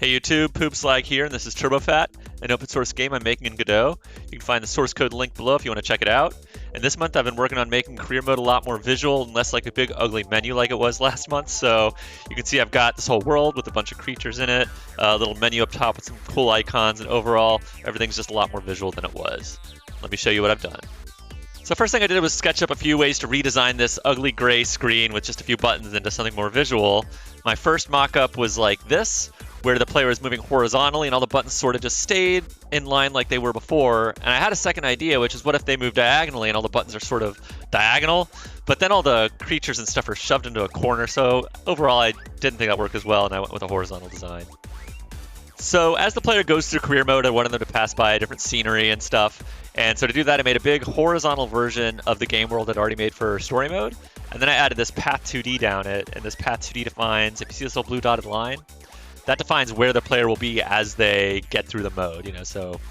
Hey YouTube, Poopslag here, and this is TurboFat, an open source game I'm making in Godot. You can find the source code link below if you want to check it out. And this month I've been working on making career mode a lot more visual and less like a big ugly menu like it was last month. So you can see I've got this whole world with a bunch of creatures in it, a little menu up top with some cool icons, and overall everything's just a lot more visual than it was. Let me show you what I've done. So first thing I did was sketch up a few ways to redesign this ugly gray screen with just a few buttons into something more visual. My first mock-up was like this, where the player was moving horizontally and all the buttons sort of just stayed in line like they were before. And I had a second idea, which is what if they move diagonally and all the buttons are sort of diagonal, but then all the creatures and stuff are shoved into a corner. So overall, I didn't think that worked as well, and I went with a horizontal design. So as the player goes through career mode, I wanted them to pass by different scenery and stuff. And so to do that, I made a big horizontal version of the game world I'd already made for story mode. And then I added this path 2D down it. And this path 2D defines, if you see this little blue dotted line, that defines where the player will be as they get through the mode, you know. So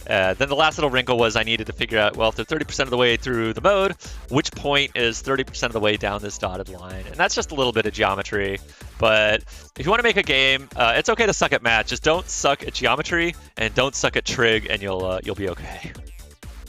then the last little wrinkle was I needed to figure out, well, if they're 30% of the way through the mode, which point is 30% of the way down this dotted line? And that's just a little bit of geometry. But if you want to make a game, it's okay to suck at math. Just don't suck at geometry and don't suck at trig, and you'll be okay.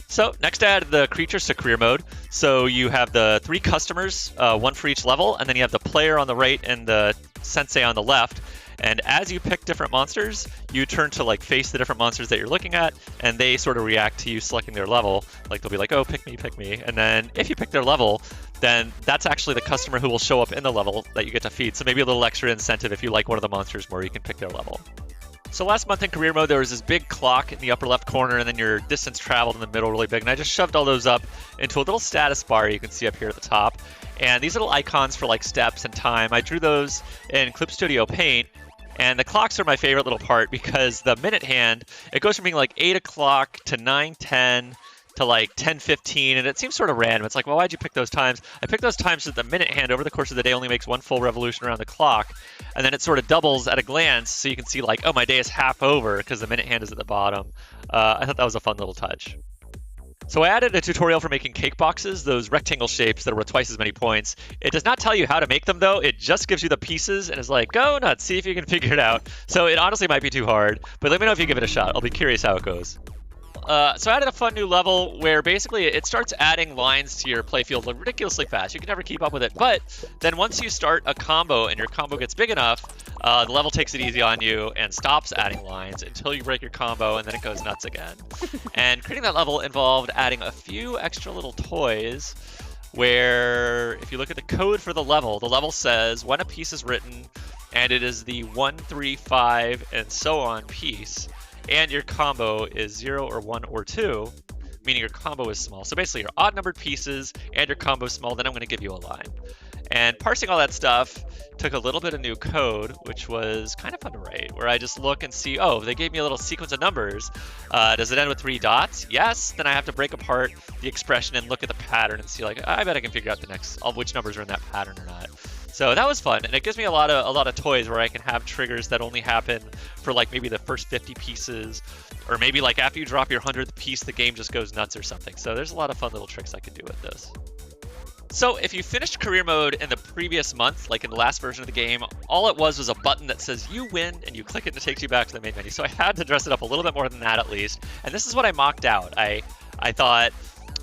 So next I added the creatures to career mode. So you have the 3 customers, one for each level, and then you have the player on the right and the sensei on the left. And as you pick different monsters, you turn to like face the different monsters that you're looking at, and they sort of react to you selecting their level. Like they'll be like, oh, pick me, pick me. And then if you pick their level, then that's actually the customer who will show up in the level that you get to feed. So maybe a little extra incentive if you like one of the monsters more, you can pick their level. So last month in career mode, there was this big clock in the upper left corner, and then your distance traveled in the middle really big. And I just shoved all those up into a little status bar you can see up here at the top. And these little icons for like steps and time, I drew those in Clip Studio Paint. And the clocks are my favorite little part because the minute hand, it goes from being like 8 o'clock to 9:10 to like 10:15, and it seems sort of random. It's like, well, why'd you pick those times? I picked those times so that the minute hand over the course of the day only makes one full revolution around the clock, and then it sort of doubles at a glance, so you can see like, oh, my day is half over because the minute hand is at the bottom. I thought that was a fun little touch. So I added a tutorial for making cake boxes, those rectangle shapes that are worth twice as many points. It does not tell you how to make them, though. It just gives you the pieces and is like, go nuts, see if you can figure it out. So it honestly might be too hard, but let me know if you give it a shot. I'll be curious how it goes. So I added a fun new level where basically it starts adding lines to your playfield ridiculously fast. You can never keep up with it, but then once you start a combo and your combo gets big enough, the level takes it easy on you and stops adding lines until you break your combo, and then it goes nuts again. And creating that level involved adding a few extra little toys where if you look at the code for the level says when a piece is written, and it is the 1, 3, 5, and so on piece, and your combo is 0 or 1 or 2, meaning your combo is small. So basically your odd numbered pieces and your combo is small, then I'm going to give you a line. And parsing all that stuff took a little bit of new code, which was kind of fun to write, where I just look and see, oh, they gave me a little sequence of numbers. Does it end with 3 dots? Yes. Then I have to break apart the expression and look at the pattern and see, like, I bet I can figure out the next, which numbers are in that pattern or not. So that was fun, and it gives me a lot of toys where I can have triggers that only happen for like maybe the first 50 pieces, or maybe like after you drop your 100th piece, the game just goes nuts or something. So there's a lot of fun little tricks I can do with this. So if you finished career mode in the previous month, like in the last version of the game, all it was a button that says you win, and you click it and it takes you back to the main menu. So I had to dress it up a little bit more than that at least, and this is what I mocked out. I thought,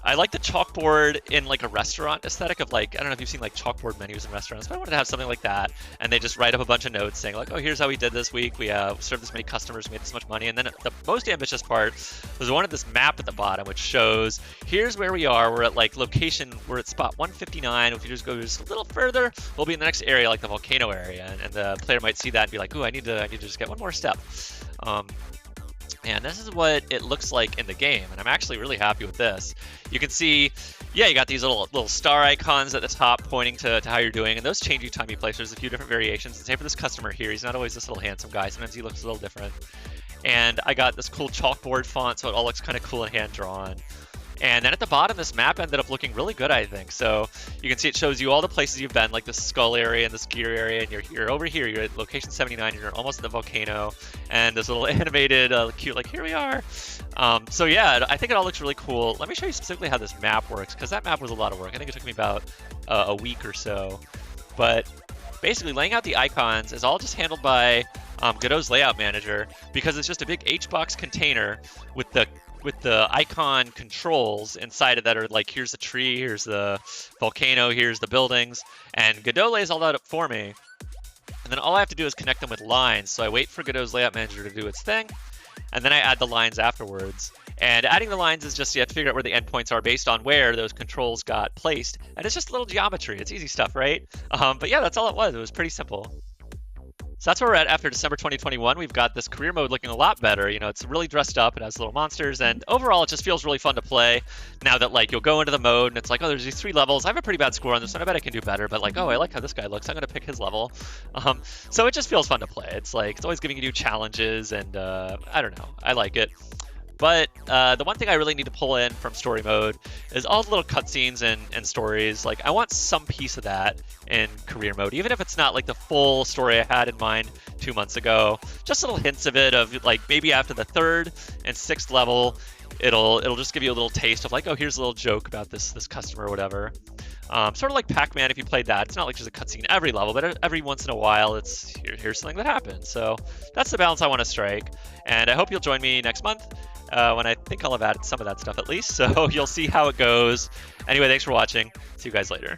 I like the chalkboard in like a restaurant aesthetic of like, I don't know if you've seen like chalkboard menus in restaurants, but I wanted to have something like that. And they just write up a bunch of notes saying like, oh, here's how we did this week. We served this many customers, we made this much money. And then the most ambitious part was one of this map at the bottom, which shows here's where we are. We're at like location, we're at spot 159. If you just go just a little further, we'll be in the next area, like the volcano area. And the player might see that and be like, ooh, I need to just get one more step. And this is what it looks like in the game, and I'm actually really happy with this. You can see, yeah, you got these little star icons at the top pointing to how you're doing, and those change each time you play. So there's a few different variations. And same for this customer here. He's not always this little handsome guy. Sometimes he looks a little different. And I got this cool chalkboard font, so it all looks kind of cool and hand-drawn. And then at the bottom, this map ended up looking really good, I think. So you can see it shows you all the places you've been, like the skull area and the skier area, and you're over here, you're at location 79, you're almost at the volcano, and this little animated, cute, like, here we are. So yeah, I think it all looks really cool. Let me show you specifically how this map works, because that map was a lot of work. I think it took me about a week or so. But basically, laying out the icons is all just handled by Godot's layout manager, because it's just a big HBox container with the icon controls inside of that are like, here's the tree, here's the volcano, here's the buildings, and Godot lays all that up for me. And then all I have to do is connect them with lines. So I wait for Godot's layout manager to do its thing, and then I add the lines afterwards. And adding the lines is just, you have to figure out where the endpoints are based on where those controls got placed. And it's just a little geometry. It's easy stuff, right? But yeah, that's all it was. It was pretty simple. So that's where we're at after December 2021. We've got this career mode looking a lot better. You know, it's really dressed up. It has little monsters, and overall, it just feels really fun to play. Now that, like, you'll go into the mode, and it's like, oh, there's these 3 levels. I have a pretty bad score on this one. I bet I can do better. But like, oh, I like how this guy looks. I'm gonna pick his level. So it just feels fun to play. It's like, it's always giving you new challenges, and I don't know. I like it. But the one thing I really need to pull in from story mode is all the little cutscenes and stories. Like, I want some piece of that in career mode, even if it's not like the full story I had in mind 2 months ago. Just little hints of it, of like maybe after the 3rd and 6th level, it'll just give you a little taste of like, oh, here's a little joke about this customer or whatever. Sort of like Pac-Man if you played that. It's not like there's a cutscene every level, but every once in a while, it's here's something that happened. So that's the balance I want to strike, and I hope you'll join me next month. When I think I'll have added some of that stuff at least, so you'll see how it goes. Anyway, thanks for watching. See you guys later.